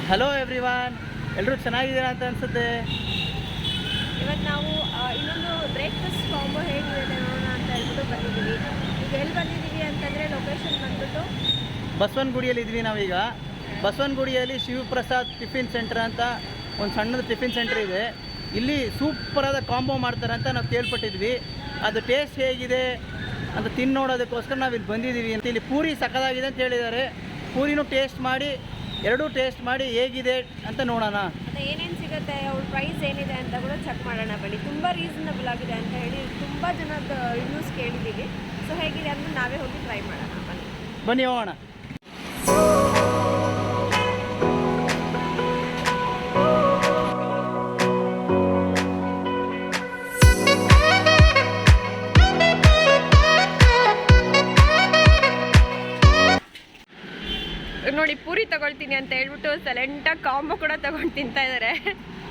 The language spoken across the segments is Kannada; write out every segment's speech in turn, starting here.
ಹಲೋ ಎವ್ರಿವಾನ್, ಎಲ್ಲರೂ ಚೆನ್ನಾಗಿದ್ದೀರಾ ಅಂತ ಅನಿಸುತ್ತೆ. ಇವತ್ತು ನಾವು ಇನ್ನೊಂದು ಬ್ರೇಕ್ಫಾಸ್ಟ್ ಕಾಂಬೋ ಹೇಗಿದೆ ನೋಡೋಣ ಅಂತ ಹೇಳ್ಬಿಟ್ಟು ಬಂದಿದ್ದೀವಿ. ಈಗ ಎಲ್ಲಿ ಬಂದಿದ್ದೀವಿ ಅಂತಂದರೆ ಲೊಕೇಶನ್ ಬಂದ್ಬಿಟ್ಟು ಬಸವನಗುಡಿಯಲ್ಲಿ ಇದ್ವಿ ನಾವೀಗ. ಬಸವನಗುಡಿಯಲ್ಲಿ ಶಿವಪ್ರಸಾದ್ ಟಿಫಿನ್ ಸೆಂಟರ್ ಅಂತ ಒಂದು ಸಣ್ಣದು ಟಿಫಿನ್ ಸೆಂಟರ್ ಇದೆ. ಇಲ್ಲಿ ಸೂಪರಾದ ಕಾಂಬೋ ಮಾಡ್ತಾರೆ ಅಂತ ನಾವು ಕೇಳ್ಪಟ್ಟಿದ್ವಿ. ಅದು ಟೇಸ್ಟ್ ಹೇಗಿದೆ ಅಂತ ನೋಡೋದಕ್ಕೋಸ್ಕರ ನಾವು ಇಲ್ಲಿ ಬಂದಿದ್ದೀವಿ. ಅಂತ ಇಲ್ಲಿ ಪೂರಿ ಸಕ್ಕದಾಗಿದೆ ಅಂತ ಹೇಳಿದ್ದಾರೆ. ಪೂರಿನೂ ಟೇಸ್ಟ್ ಮಾಡಿ, ಎರಡೂ ಟೇಸ್ಟ್ ಮಾಡಿ ಹೇಗಿದೆ ಅಂತ ನೋಡೋಣ. ಮತ್ತು ಏನೇನು ಸಿಗುತ್ತೆ, ಅವ್ರ ಪ್ರೈಸ್ ಏನಿದೆ ಅಂತ ಕೂಡ ಚೆಕ್ ಮಾಡೋಣ ಬನ್ನಿ. ತುಂಬ ರೀಸನಬಲ್ ಆಗಿದೆ ಅಂತ ಹೇಳಿ ತುಂಬ ಜನದ ರಿವ್ಯೂಸ್ ಕೇಳಿದ್ದೀವಿ. ಸೊ ಹೇಗಿದೆ ಅಂದರೆ ನಾವೇ ಹೋಗಿ ಟ್ರೈ ಮಾಡೋಣ ಬನ್ನಿ ಹೋಗೋಣ. ನೋಡಿ, ಪೂರಿ ತಗೊಳ್ತೀನಿ ಅಂತ ಹೇಳ್ಬಿಟ್ಟು ಸೈಲೆಂಟಾಗಿ ಕಾಂಬೋ ಕೂಡ ತಗೊಂಡು ತಿಂತಾ ಇದ್ದಾರೆ.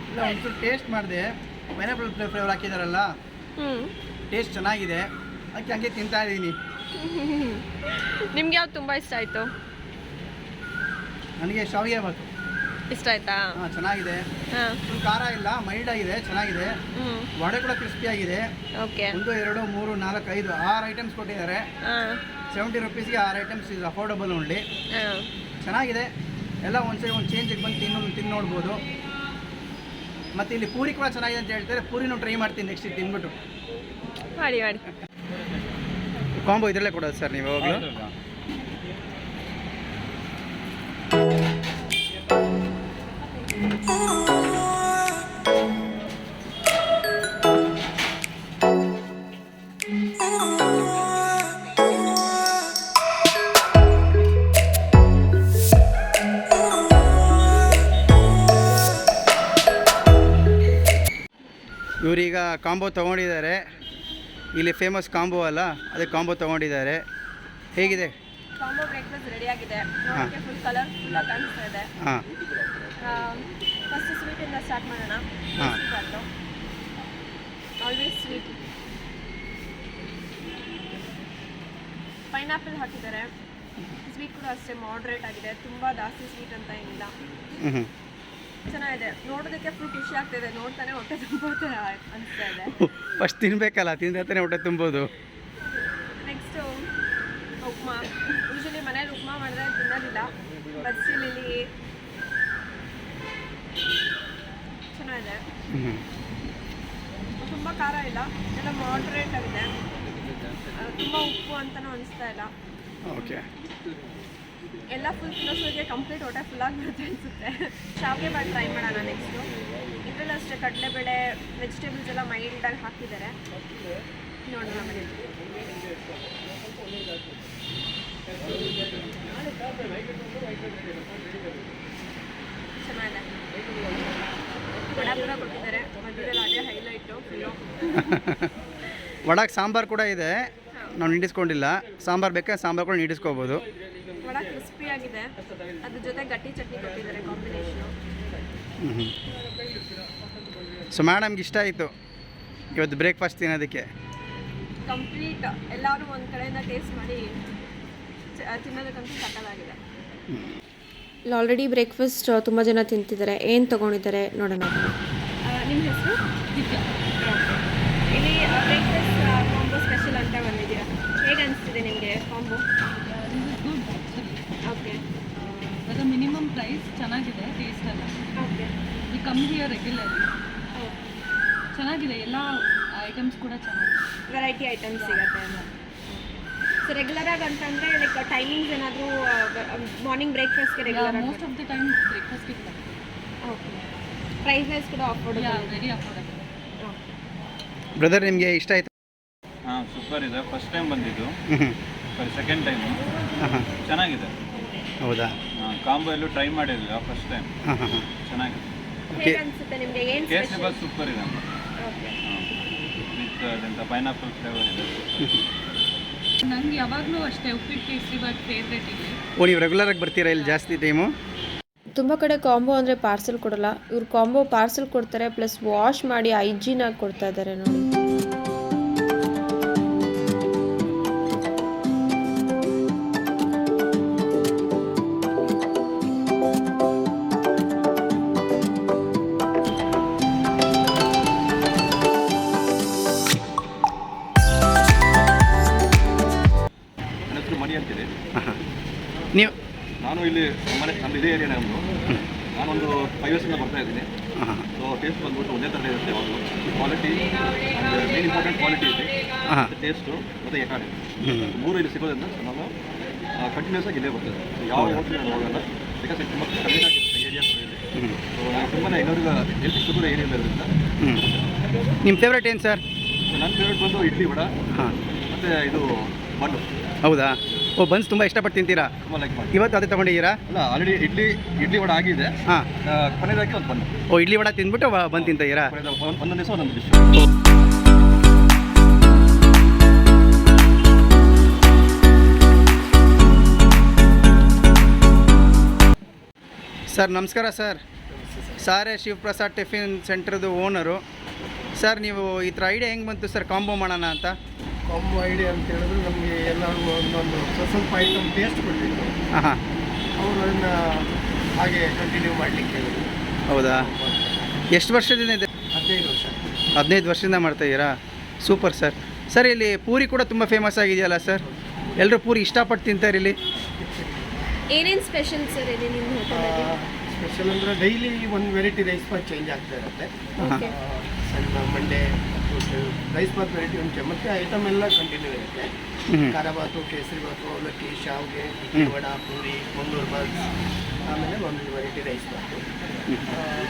ಇಲ್ಲ, ಒಂಚೂರು ಟೇಸ್ಟ್ ಮಾಡಿದೆ. ಪೈನಾಪಲ್ ಫ್ಲೇವರ್ ಹಾಕಿದಾರಲ್ಲ, ಟೇಸ್ಟ್ ಚೆನ್ನಾಗಿದೆ. ಅದಕ್ಕೆ ಹಂಗೆ ತಿಂತಾ ಇದ್ದೀನಿ. ನಿಮ್ಗೆ ಯಾವ್ದು ತುಂಬ ಇಷ್ಟ ಆಯಿತು? ನನಗೆ ಶಾವಿಗೆ ಬಾತು ಇಷ್ಟ ಆಯ್ತಾ? ಹಾಂ, ಚೆನ್ನಾಗಿದೆ. ಹಾಂ, ಫುಲ್ ಖಾರ ಇಲ್ಲ, ಮೈಲ್ಡ್ ಆಗಿದೆ, ಚೆನ್ನಾಗಿದೆ. ವಡೆ ಕೂಡ ಕ್ರಿಸ್ಪಿ ಆಗಿದೆ. ಓಕೆ. 1 2 3 4 5 6 ಐಟಮ್ಸ್ ಕೊಟ್ಟಿದ್ದಾರೆ. 70 ರುಪೀಸ್ಗೆ 6 ಐಟಮ್ಸ್ ಇಸ್ ಅಫೋರ್ಡಬಲ್ ಓನ್ಲಿ. ಚೆನ್ನಾಗಿದೆ. ಎಲ್ಲ ಒಂದ್ಸರಿ ಒಂದು ಚೇಂಜಿಗೆ ಬಂದು ತಿಂದು ನೋಡ್ಬೋದು. ಮತ್ತು ಇಲ್ಲಿ ಪೂರಿ ಕೂಡ ಚೆನ್ನಾಗಿದೆ ಅಂತ ಹೇಳ್ತಾರೆ. ಪೂರಿನೂ ಟ್ರೈ ಮಾಡ್ತೀನಿ ನೆಕ್ಸ್ಟ್ ತಿಂದ್ಬಿಟ್ಟು. ಮಾಡಿ ಮಾಡಿ. ಕಾಂಬೋ ಇದರಲ್ಲೇ ಕೊಡೋದು ಸರ್ ನೀವು ಹೋಗಲು? ಇವರೀಗ ಕಾಂಬೋ ತೊಗೊಂಡಿದ್ದಾರೆ. ಇಲ್ಲಿ ಫೇಮಸ್ ಕಾಂಬೋ ಅಲ್ಲ, ಅದಕ್ಕೆ ಕಾಂಬೋ ತೊಗೊಂಡಿದ್ದಾರೆ. ಹೇಗಿದೆ ಕಾಂಬೋ? ಬ್ರೇಕ್ಫಾಸ್ಟ್ ರೆಡಿ ಆಗಿದೆ. ನೋಡೋಕ್ಕೆ ಫುಲ್ ಕಲರ್ಫುಲ್ ಆಗಿ ಕಾಣಿಸ್ತಾ ಇದೆ. ಹಾಂ, ಫಸ್ಟ್ ಸ್ವೀಟಿಂದ ಸ್ಟಾರ್ಟ್ ಮಾಡೋಣ. ಹಾಂ, ಆಲ್ವೇಸ್ ಸ್ವೀಟ್. ಪೈನಾಪಲ್ ಹಾಕಿದ್ದಾರೆ. ಸ್ವೀಟ್ ಕೂಡ ಅಷ್ಟೇ ಮಾಡ್ರೇಟ್ ಆಗಿದೆ, ತುಂಬ ಜಾಸ್ತಿ ಸ್ವೀಟ್ ಅಂತ ಏನಿಲ್ಲ. ಚೆನ್ನಾಗಿದೆ. ನೋಡೋದಕ್ಕೆ ಫುಲ್ ಖುಷಿ ಆಗ್ತಿದೆ. ನೋಡ್ತಾನೆ ಹೊಟ್ಟೆ ತುಂಬೋದು ಅನಿಸ್ತಾ ಇದೆ. ಫಸ್ಟ್ ತಿನ್ಬೇಕಲ್ಲ, ತಿಂದಾನೆ ಹೊಟ್ಟೆ ತುಂಬೋದು. ನೆಕ್ಸ್ಟು ಉಪ್ಮಾ. ಯೂಶಲಿ ಮನೇಲಿ ಉಪ್ಮಾ ಮಾಡಿದ್ರೆ ತಿನ್ನೋದಿಲ್ಲ, ಬಟ್ ಸ್ಟಿಲ್ ಇಲ್ಲಿ ಚೆನ್ನಾಗಿದೆ. ತುಂಬ ಖಾರ ಇಲ್ಲ, ಎಲ್ಲ ಮಾಡ್ರೇಟ್ ಆಗಿದೆ. ತುಂಬ ಉಪ್ಪು ಅಂತಲೂ ಅನಿಸ್ತಾ ಇಲ್ಲ. ಓಕೆ. ಎಲ್ಲ ಫುಲ್ ತಿನ್ನೋಸೋರಿಗೆ ಕಂಪ್ಲೀಟ್ ಹೊಟ್ಟೆ ಫುಲ್ ಆಗಿರುತ್ತೆ ಅನಿಸುತ್ತೆ. ಶಾವಿಗೆ ಮಾಡಿ ಟ್ರೈ ಮಾಡೋಣ ನೆಕ್ಸ್ಟು. ಇದರಲ್ಲಿ ಅಷ್ಟೇ ಕಡಲೆಬೇಳೆ, ವೆಜಿಟೇಬಲ್ಸ್ ಎಲ್ಲ ಮೈಲ್ಡಾಗಿ ಹಾಕಿದ್ದಾರೆ. ನೋಡೋಣ ಬನ್ನಿ. ಚೆನ್ನಾಗಿದೆ. ವಡ ಕೂಡ ಕೊಟ್ಟಿದ್ದಾರೆ ಮಧ್ಯದಲ್ಲಿ, ಅದೇ ಹೈಲೈಟು ಫುಲ್ಲು. ವಡಾಗೆ ಸಾಂಬಾರು ಕೂಡ ಇದೆ, ನಾವು ನೀಡಿಸ್ಕೊಂಡಿಲ್ಲ. ಸಾಂಬಾರು ಬೇಕಾದ್ರೆ ಸಾಂಬಾರು ಕೂಡ ನೀಡಿಸ್ಕೋಬೋದು. ವಡ ಕ್ರಿಸ್ಪಿ ಆಗಿದೆ, ಅದ್ರ ಜೊತೆ ಗಟ್ಟಿ ಚಟ್ನಿ ಕೊಟ್ಟಿದ್ದಾರೆ ಕಾಂಬಿನೇಷನು. ಸೊ ಮೇಡಮ್ಗೆ ಇಷ್ಟ ಆಯಿತು ಇವತ್ತು ಬ್ರೇಕ್ಫಾಸ್ಟ್ ತಿನ್ನೋದಕ್ಕೆ. ಕಂಪ್ಲೀಟ್ ಎಲ್ಲರೂ ಒಂದು ಕಡೆಯಿಂದ ಟೇಸ್ಟ್ ಮಾಡಿ ತಿನ್ನೋದಕ್ಕಂತೂ ಸಕ್ಕತ್ತಾಗಿದೆ. ಇಲ್ಲಿ ಆಲ್ರೆಡಿ ಬ್ರೇಕ್ಫಾಸ್ಟ್ ತುಂಬ ಜನ ತಿಂತಿದ್ದಾರೆ. ಏನು ತೊಗೊಂಡಿದ್ದಾರೆ ನೋಡೋಣ. ನಿಮ್ಮ ಹೆಸರು? ಇಲ್ಲಿ ಬ್ರೇಕ್ಫಾಸ್ಟ್ ಕಾಂಬೋ ಸ್ಪೆಷಲ್ ಅಂತ ಬಂದಿದ್ದೀರಾ. ಹೇಗೆ ಅನಿಸ್ತಿದೆ ನಿಮಗೆ ಕಾಂಬೋ? ಓಕೆ. ಅದು ಮಿನಿಮಮ್ ಪ್ರೈಸ್ ಚೆನ್ನಾಗಿದೆ, ಟೇಸ್ಟ್ ಎಲ್ಲ. Okay. We come here regularly. ಚೆನ್ನಾಗಿದೆ, ಎಲ್ಲ ಐಟಮ್ಸ್ ಕೂಡ ಚೆನ್ನಾಗಿದೆ. ವೆರೈಟಿ ಐಟಮ್ಸ್ ಸಿಗುತ್ತೆ. ಸೊ ರೆಗ್ಯುಲರಾಗಿ ಅಂತಂದರೆ ಲೈಕ್ ಟೈಮಿಂಗ್ಸ್ ಏನಾದರೂ ಮಾರ್ನಿಂಗ್ ಬ್ರೇಕ್ಫಾಸ್ಟ್ಗೆ regular? Most of the time ಬ್ರೇಕ್ಫಾಸ್ಟ್ಗೆ ಬರುತ್ತೆ. ಓಕೆ. ಪ್ರೈಸ್ ವೈಸ್ ಕೂಡ ಅಫೋರ್ಡಬಲ್? Very affordable. ಬ್ರದರ್, ನಿಮಗೆ ಇಷ್ಟ ಆಯಿತು? ಹಾಂ, ಸೂಪರ್ ಇದೆ. ಫಸ್ಟ್ ಟೈಮ್ ಬಂದಿದ್ದು, ಸೆಕೆಂಡ್ ಟೈಮು. ಚೆನ್ನಾಗಿದೆ. ಹೌದಾ? ಕಾಂಬೋ ಎಲ್ಲೂ ಟ್ರೈ ಮಾಡಿರಲಿಲ್ಲ, ಫಸ್ಟ್ ಟೈಮ್. ಚೆನ್ನಾಗಿದೆ. ಹೇಗೆ ಅನಿಸುತ್ತೆ ನಿಮಗೆ? ಏನು ಕೇಸರಿ ಸೂಪರ್ ಇದೆ. ಓಕೆ. ವಿತ್ ಅದೆಂತ ಪೈನಾಪಲ್ ಫ್ಲೇವರ್ ಇದೆ. ನಂಗೆ ಯಾವಾಗಲೂ ಅಷ್ಟೇ ಉಪ್ಪಿಟ್ಟು ಕೇಸರಿ ಬಾತ್ ಫೇವ್ರೇಟ್ ಇದೆ. ಓ, ನೀವು ರೆಗ್ಯುಲರಾಗಿ ಬರ್ತೀರಾ ಇಲ್ಲಿ ಜಾಸ್ತಿ ಟೈಮು? ತುಂಬ ಕಡೆ ಕಾಂಬೋ ಅಂದರೆ ಪಾರ್ಸೆಲ್ ಕೊಡೋಲ್ಲ. ಇವ್ರು ಕಾಂಬೋ ಪಾರ್ಸೆಲ್ ಕೊಡ್ತಾರೆ, ಪ್ಲಸ್ ವಾಶ್ ಮಾಡಿ ಹೈಜೀನಾಗಿ ಕೊಡ್ತಾ ಇದ್ದಾರೆ ನೋಡಿ. ಇಲ್ಲಿ ನಮ್ಮದು ಇದೇ ಏರಿಯಾ ನಮ್ಮದು. ನಾನೊಂದು 5 ವರ್ಷದಿಂದ ಬರ್ತಾ ಇದ್ದೀನಿ. ಸೊ ಟೇಸ್ಟ್ ಬಂದ್ಬಿಟ್ಟು ಒಂದೇ ಥರ ಇರುತ್ತೆ ಯಾವಾಗಲೂ. ಕ್ವಾಲಿಟಿ ಮೇನ್ ಇಂಪಾರ್ಟೆಂಟ್ ಕ್ವಾಲಿಟಿ ಇದೆ, ಟೇಸ್ಟು ಮತ್ತು ಎಕಾಡೆ 3 ಇಲ್ಲಿ ಸಿಗೋದ್ರಿಂದ ನಾವು ಕಂಟಿನ್ಯೂಸ್ ಆಗಿ ಇಲ್ಲೇ ಬರ್ತದೆ. ಯಾವ ಹೋಟ್ಲಿಗೆ ನಾನು ಹೋಗಲ್ಲ, ಬಿಕಾಸ್ ತುಂಬ ಕಮ್ಮಿ ಆಗಿರುತ್ತೆ ಏರಿಯಾ ಇದೆ. ಸೊ ನಾನು ತುಂಬಾ ಎಲ್ಲರಿಗೂ ಹೆಲ್ತ್ ಕೂಡ ಏರಿಯಾ ಇರೋದ್ರಿಂದ. ನಿಮ್ಮ ಫೇವ್ರೇಟ್ ಏನು ಸರ್? ನನ್ನ ಫೇವ್ರೇಟ್ ಬಂದು ಇಡ್ಲಿ ವಡ ಮತ್ತು ಇದು ಬನ್ನು. ಹೌದಾ? ಓ, ಬನ್ಸ್ ತುಂಬ ಇಷ್ಟಪಟ್ಟು ತಿಂತೀರಾ? ತುಂಬ ಲೈಕ್ ಮಾಡಿ. ಇವತ್ತು ಅದೇ ತೊಗೊಂಡಿದ್ದೀರಾ? ಅಲ್ಲ, ಆಲ್ರೆಡಿ ಇಡ್ಲಿ ವಡ ಆಗಿದೆ. ಹಾಂ, ಕೊನೆಯದಾಗಿ ಒಂದು ಬನ್ನು. ಓ, ಇಡ್ಲಿ ವಡ ತಿಂದ್ಬಿಟ್ಟು ಬಂದು ತಿಂತೀರಾ? ಒಂದೊಂದು ದಿವಸ ಒಂದೊಂದು ಡಿಶ್. ಸರ್ ನಮಸ್ಕಾರ ಸರ್. ಸಾರೇ ಶಿವಪ್ರಸಾದ್ ಟಿಫಿನ್ ಸೆಂಟ್ರದ್ದು ಓನರು. ಸರ್, ನೀವು ಈ ಥರ ಐಡಿಯಾ ಹೆಂಗೆ ಬಂತು ಸರ್ ಕಾಂಬೋ ಮಾಡೋಣ ಅಂತ? ಕಾಂಬೋ ಐಡಿಯಾ ಅಂತ ಹೇಳಿದ್ರೆ ನಮಗೆ ಎಲ್ಲರಿಗೂ ಒಂದೊಂದು ಸ್ವಲ್ಪ ಐಟಮ್ ಟೇಸ್ಟ್ ಕೊಟ್ಟಿದ್ದು. ಹಾಂ, ಅವರು ಅದನ್ನು ಹಾಗೆ ಕಂಟಿನ್ಯೂ ಮಾಡಲಿಕ್ಕೆ ಹೇಳಿದ್ರು. ಹೌದಾ? ಎಷ್ಟು ವರ್ಷದಿಂದ ಇದೆ? 15 ವರ್ಷ. 15 ವರ್ಷದಿಂದ ಮಾಡ್ತಾಯಿದ್ದೀರಾ? Super sir. ಸರ್, ಇಲ್ಲಿ ಪೂರಿ ಕೂಡ ತುಂಬ ಫೇಮಸ್ ಆಗಿದೆಯಲ್ಲ ಸರ್? ಎಲ್ಲರೂ ಪೂರಿ ಇಷ್ಟಪಟ್ಟು ತಿಂತಾರೆ ಇಲ್ಲಿ. ಏನೇನು ಸ್ಪೆಷಲ್ ಸರ್ ಇದೆ ನಿಮ್ಮ ಹೋಟೆಲಲ್ಲಿ? ಸ್ಪೆಷಲ್ ಅಂದರೆ ಡೈಲಿ ಒಂದು ವೆರೈಟಿ ರೈಸ್ ಬಾತ್ ಚೇಂಜ್ ಆಗ್ತಾ ಇರುತ್ತೆ. ಓಕೆ. ಸಣ್ಣ ಮಂಡೆ ರೈಸ್ ಬಾತ್ ವೆರೈಟಿ ಉಂಟು, ಮತ್ತು ಐಟಮ್ ಎಲ್ಲ ಕಂಟಿನ್ಯೂ ಇರುತ್ತೆ. ಖಾರ ಬಾತು, ಕೇಸರಿ ಬಾತು, ಅವಲಕ್ಕಿ, ಶಾವಿಗೆ, ಇಡ್ಲಿ ವಡ, ಪೂರಿ, ಮಂಗಳೂರು ಬಾತ್, ಆಮೇಲೆ ಒಂದು ವೆರೈಟಿ ರೈಸ್ ಬಾತು.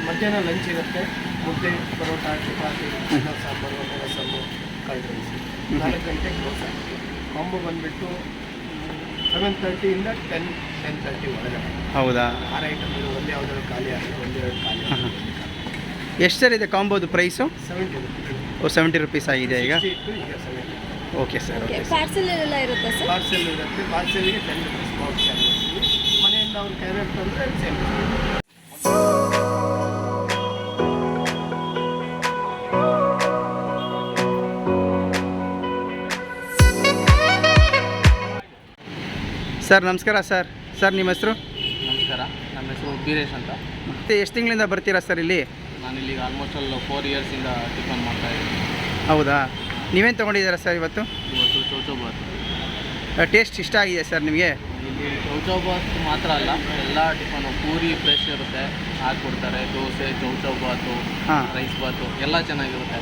ಮಧ್ಯಾಹ್ನ ಲಂಚ್ ಇರುತ್ತೆ. ಮುದ್ದೆ, ಪರೋಟ, ಚಪಾತಿ, ಅನ್ನ ಸಾಂಬಾರು, ರಸಮ್ಮು, ಕರ್ಡ್ ರೈಸ್. 4 ಗಂಟೆಗೆ ಕ್ಲೋಸ್ ಆಗುತ್ತೆ. ಕಾಂಬೋ ಬಂದುಬಿಟ್ಟು 7:30 ಇಂದ 10:30 ಒಳಗಡೆ. ಹೌದಾ? 6 ಐಟಮ್ ಒಂದೇ ಯಾವುದಾದ್ರು ಖಾಲಿ ಆದರೆ ಒಂದೆರಡು ಖಾಲಿ ಆದರೆ. ಎಷ್ಟು ಸರ್ ಇದೆ ಕಾಂಬೋದು ಪ್ರೈಸು? 70 rupees. ಓ, 70 ರುಪೀಸ್ ಆಗಿದೆ ಈಗ. 60 ಈಗ 70. Okay sir. Okay. Okay sir. Parcel ಎಲ್ಲ ಇರುತ್ತಾ ಸರ್? ಪಾರ್ಸೆಲ್ ಇರುತ್ತೆ. ಪಾರ್ಸೆಲ್ಗೆ 10 rupees ಬಾಕ್ಸ್ ಚಾರ್ಜ್. ಮನೆಯಿಂದ ಅವ್ರು ಕ್ಯಾರೆಟ್ ತಂದರೆ ಸೇಮ್. ಸರ್ ನಮಸ್ಕಾರ ಸರ್. ಸರ್, ನಿಮ್ಮ ಹೆಸರು? ನಮಸ್ಕಾರ, ನಮ್ಮ ಹೆಸರು ಬೀರೇಶ್ ಅಂತ. ಮತ್ತು ಎಷ್ಟು ತಿಂಗಳಿಂದ ಬರ್ತೀರಾ ಸರ್ ಇಲ್ಲಿ? ನಾನು ಇಲ್ಲಿಗೆ ಆಲ್ಮೋಸ್ಟ್ 4 ಇಯರ್ಸಿಂದ ಟಿಫನ್ ಮಾಡ್ತಾ ಇದ್ದೀನಿ. ಹೌದಾ? ನೀವೇನು ತೊಗೊಂಡಿದ್ದೀರಾ ಸರ್ ಇವತ್ತು? ಇವತ್ತು ಚೌಚೌಬಾತ್. ಟೇಸ್ಟ್ ಇಷ್ಟ ಆಗಿದೆ ಸರ್ ನಿಮಗೆ? ಇಲ್ಲಿ ಚೌಚೌಬಾತ್ ಮಾತ್ರ ಅಲ್ಲ, ಎಲ್ಲ ಟಿಫನು ಪೂರಿ ಫ್ರೆಶ್ ಇರುತ್ತೆ, ಹಾಕ್ಕೊಡ್ತಾರೆ. ದೋಸೆ, ಚೌಚೌಬಾತು, ಹಾಂ, ರೈಸ್ ಬಾತು ಎಲ್ಲ ಚೆನ್ನಾಗಿರುತ್ತೆ.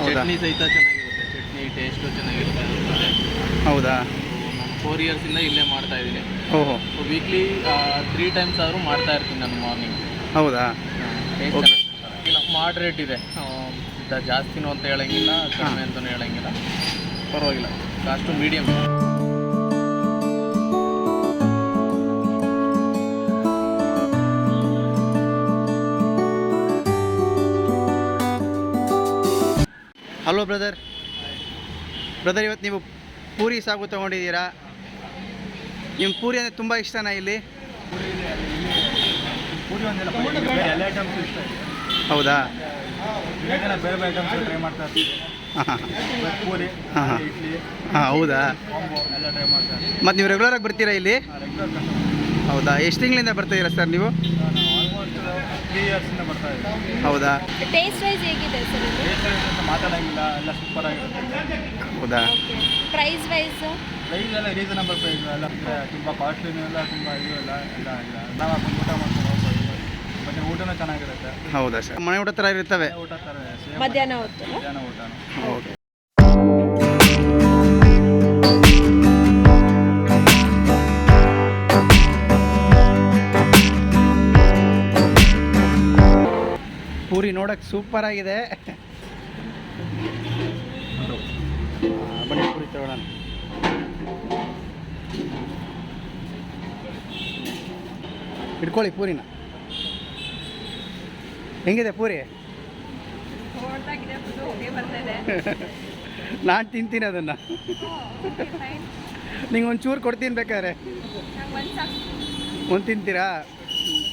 ಹೌದಾ? ಚಟ್ನಿ ಸಹಿತ ಚೆನ್ನಾಗಿರುತ್ತೆ. ಚಟ್ನಿ ಟೇಸ್ಟು ಚೆನ್ನಾಗಿರುತ್ತೆ. ಹೌದಾ? ನಾನು 4 ಇಯರ್ಸಿಂದ ಇಲ್ಲೇ ಮಾಡ್ತಾ ಇದ್ದೀನಿ. ಓಹೋ, ವೀಕ್ಲಿ 3 ಟೈಮ್ಸ್ ಆದರೂ ಮಾಡ್ತಾ ಇರ್ತೀನಿ ನಾನು ಮಾರ್ನಿಂಗ್. ಹೌದಾ? ಟೇಸ್ಟ್ ಇಲ್ಲ, ಮಾಡ್ರೇಟ್ ಇದೆ. ಜಾಸ್ತಿನೂ ಅಂತ ಹೇಳಂಗಿಲ್ಲ, ಕಡಿಮೆ ಅಂತಲೂ ಹೇಳಂಗಿಲ್ಲ, ಪರವಾಗಿಲ್ಲ. Cost medium. Hello brother. ಇವತ್ತು ನೀವು ಪೂರಿ ಸಾಗು ತೊಗೊಂಡಿದ್ದೀರಾ? ನಿಮ್ಮ ಪೂರಿ ಅಂದರೆ ತುಂಬ ಇಷ್ಟನಾ ಇಲ್ಲಿ? ಪೂರಿ ಒಂದೆಲ್ಲ ಎಲ್ಲ ಐಟಮ್ಸು ಇಷ್ಟ ಇದೆ. ಹೌದಾ? ಬೇರೆ ಬೇರೆ ಐಟಮ್ಸ್ ಟ್ರೈ ಮಾಡ್ತಾ ಇರ್ತೀವಿ. ಹಾಂ, ಪೂರಿ, ಹಾಂ, ಹಾಂ, ಇಡ್ಲಿ, ಹಾಂ. ಹೌದಾ? ಕಾಂಬೋ ಎಲ್ಲ ಟ್ರೈ ಮಾಡ್ತಾ ಇರ್ತೀವಿ. ಮತ್ತು ನೀವು ರೆಗ್ಯುಲರಾಗಿ ಬರ್ತೀರಾ ಇಲ್ಲಿ? Regular customer. ಹೌದಾ? ಎಷ್ಟು ತಿಂಗಳಿಂದ ಬರ್ತಾಯಿದ್ದೀರಾ ಸರ್ ನೀವು? ನಾನು ಆಲ್ಮೋಸ್ಟ್ 3 ಇಯರ್ಸಿಂದ ಬರ್ತಾ ಇದ್ದೀನಿ. ಹೌದಾ? ಟೇಸ್ಟ್ ವೈಸ್ ಹೇಗಿದೆ ಸರ್ ಇದು? ಟೇಸ್ಟ್ ಅಂತ ಮಾತಾಡೋಂಗಿಲ್ಲ, ಎಲ್ಲ ಸೂಪರ್ ಆಗಿರುತ್ತೆ. ಹೌದಾ? Price wise? ಪ್ರೈಸ್ ಎಲ್ಲ ರೀಸನಬಲ್ ಪ್ರೈಸ್ ಎಲ್ಲ. ತುಂಬ ಕಾಸ್ಟ್ಲಿನೂ ಎಲ್ಲ, ತುಂಬ ಇದು ಎಲ್ಲ ಇಲ್ಲ ಇಲ್ಲ. ನಾವು ಹಾಕೊಂಡು ಊಟ ಮಾಡ್ಕೊಂಡು ಹೋಗ್ಬೋದು. ಮತ್ತು ಊಟನೂ ಚೆನ್ನಾಗಿರುತ್ತೆ. ಹೌದಾ ಸರ್? ಮನೆ ಊಟ ಥರ ಇರ್ತವೆ? ಊಟ ಥರ ಸೇಮ್ ಮಧ್ಯಾಹ್ನ ಹೊತ್ತು? ಮಧ್ಯಾಹ್ನ ಊಟನೂ. ಓಕೆ. ಪೂರಿ ನೋಡೋಕ್ಕೆ ಸೂಪರ್ ಆಗಿದೆ. ಬನ್ನಿ ಪೂರಿ ತಗೊಳ್ಳೋಣ. ಇಟ್ಕೊಳ್ಳಿ ಪೂರಿನ. ಹೆಂಗಿದೆ ಪೂರಿ? ಹೊರಟಾಗಿದೆ, ಹೋಗೇ ಬರ್ತಾ ಇದೆ. ನಾನು ತಿಂತೀನಿ ಅದನ್ನು. ನಿಂಗೆ ಒಂದು ಚೂರು ಕೊಡ್ತೀನಿ ಬೇಕಾದ್ರೆ. ಒಂದು ತಿಂತೀರಾ?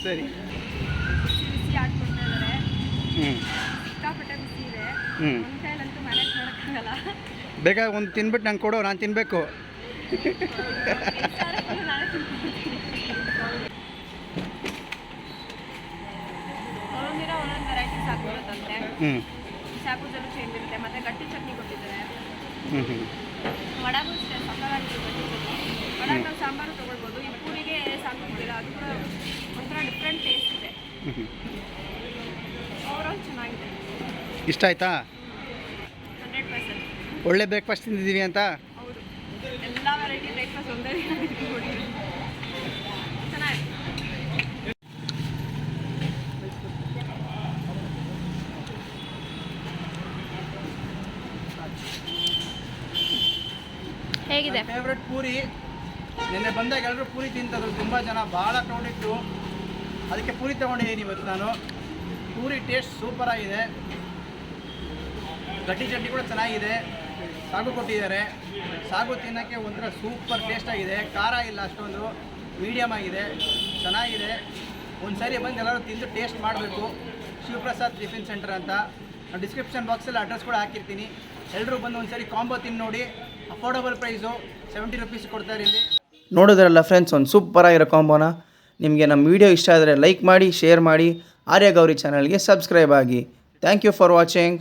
ಸರಿ. ಬಿಸಿ ಹಾಕ್ಕೊಡ್ತಾ ಇದ್ದಾರೆ. ಸಿಕ್ಕಾಪಟ್ಟೆ ಬಿಸಿ ಇದೆ. ಹ್ಞೂ, ಒಂದು ಕೈಲಂತೂ ಮ್ಯಾನೇಜ್ ಮಾಡೋಕ್ಕಾಗಲ್ಲ. ಬೇಕಾದ್ರೆ ಒಂದು ತಿನ್ಬಿಟ್ಟು ನಂಗೆ ಕೊಡು, ನಾನು ತಿನ್ನಬೇಕು. ಒಂದೊಂದಿನ ಒಂದೊಂದು ವೆರೈಟೀಸ್ ಹಾಕ್ಕೊಡುತ್ತಂತೆ. ಹ್ಞೂ, ಚಾಕುದಲ್ಲೂ ಚೇಂಜ್ ಇರುತ್ತೆ. ಮತ್ತು ಗಟ್ಟಿ ಚಟ್ನಿ ಕೊಟ್ಟಿದ್ದಾರೆ. ಹ್ಞೂ. ವಡಾಗೂ ಅಷ್ಟೇ ಸಕ್ಕತ್ತಾಗಿರುತ್ತೆ ಗಟ್ಟಿ ಚಟ್ನಿ. ವಡಾಗ ನಾವು ಸಾಂಬಾರು ತೊಗೊಳ್ಬೋದು. ಈ ಪೂರಿಗೆ ಸಾಕಾಗ್ತಿಲ್ಲ, ಅದು ಕೂಡ ಒಂಥರ ಡಿಫ್ರೆಂಟ್ ಟೇಸ್ಟ್ ಇದೆ. ಓವರಾಲ್ ಚೆನ್ನಾಗಿದೆ. ಇಷ್ಟ ಆಯ್ತಾ? 100%. ಒಳ್ಳೆ ಬ್ರೇಕ್ಫಾಸ್ಟ್ ತಿಂದಿದ್ದೀವಿ ಅಂತ. ಹೌದು, ಎಲ್ಲ ವೆರೈಟಿ ಬ್ರೇಕ್ಫಾಸ್ಟ್ ಒಂದೇ ಕೊಟ್ಟಿದೆ. ಚೆನ್ನಾಗಿದೆ. ಹೇಗಿದೆ? ಫೇವ್ರೆಟ್ ಪೂರಿ. ನಿನ್ನೆ ಬಂದಾಗ ಎಲ್ಲರೂ ಪೂರಿ ತಿಂತದ್ರು, ತುಂಬ ಜನ, ಭಾಳ ಕ್ರೌಡ್ ಇತ್ತು. ಅದಕ್ಕೆ ಪೂರಿ ತೊಗೊಂಡಿದ್ದೀನಿ ಇವತ್ತು ನಾನು. ಪೂರಿ ಟೇಸ್ಟ್ ಸೂಪರಾಗಿದೆ. ಗಟ್ಟಿ ಚಟ್ನಿ ಕೂಡ ಚೆನ್ನಾಗಿದೆ. ಸಾಗು ಕೊಟ್ಟಿದ್ದಾರೆ. ಸಾಗು ತಿನ್ನೋಕ್ಕೆ ಒಂಥರ ಸೂಪರ್ ಟೇಸ್ಟಾಗಿದೆ. ಖಾರ ಇಲ್ಲ ಅಷ್ಟೊಂದು, ಮೀಡಿಯಮ್ ಆಗಿದೆ, ಚೆನ್ನಾಗಿದೆ. ಒಂದು ಸಾರಿ ಬಂದು ಎಲ್ಲರೂ ತಿಂದು ಟೇಸ್ಟ್ ಮಾಡಬೇಕು. ಶಿವಪ್ರಸಾದ್ ಟಿಫಿನ್ ಸೆಂಟರ್ ಅಂತ. ನಾನು ಡಿಸ್ಕ್ರಿಪ್ಷನ್ ಬಾಕ್ಸಲ್ಲಿ ಅಡ್ರೆಸ್ ಕೂಡ ಹಾಕಿರ್ತೀನಿ. ಎಲ್ಲರೂ ಬಂದು ಒಂದು ಸಾರಿ ಕಾಂಬೋ ತಿಂದು ನೋಡಿ. ಅಫೋರ್ಡಬಲ್ ಪ್ರೈಸು, 70 ರುಪೀಸ್ ಕೊಡ್ತಾರೆ ಇಲ್ಲಿ. ನೋಡಿದ್ರಲ್ಲ ಫ್ರೆಂಡ್ಸ್, ಒಂದು ಸೂಪರಾಗಿರೋ ಕಾಂಬೋನ. ನಿಮಗೆ ನಮ್ಮ ವಿಡಿಯೋ ಇಷ್ಟ ಆದರೆ ಲೈಕ್ ಮಾಡಿ, ಶೇರ್ ಮಾಡಿ, ಆರ್ಯ ಗೌರಿ ಚಾನಲ್ಗೆ ಸಬ್ಸ್ಕ್ರೈಬ್ ಆಗಿ. Thank you for watching.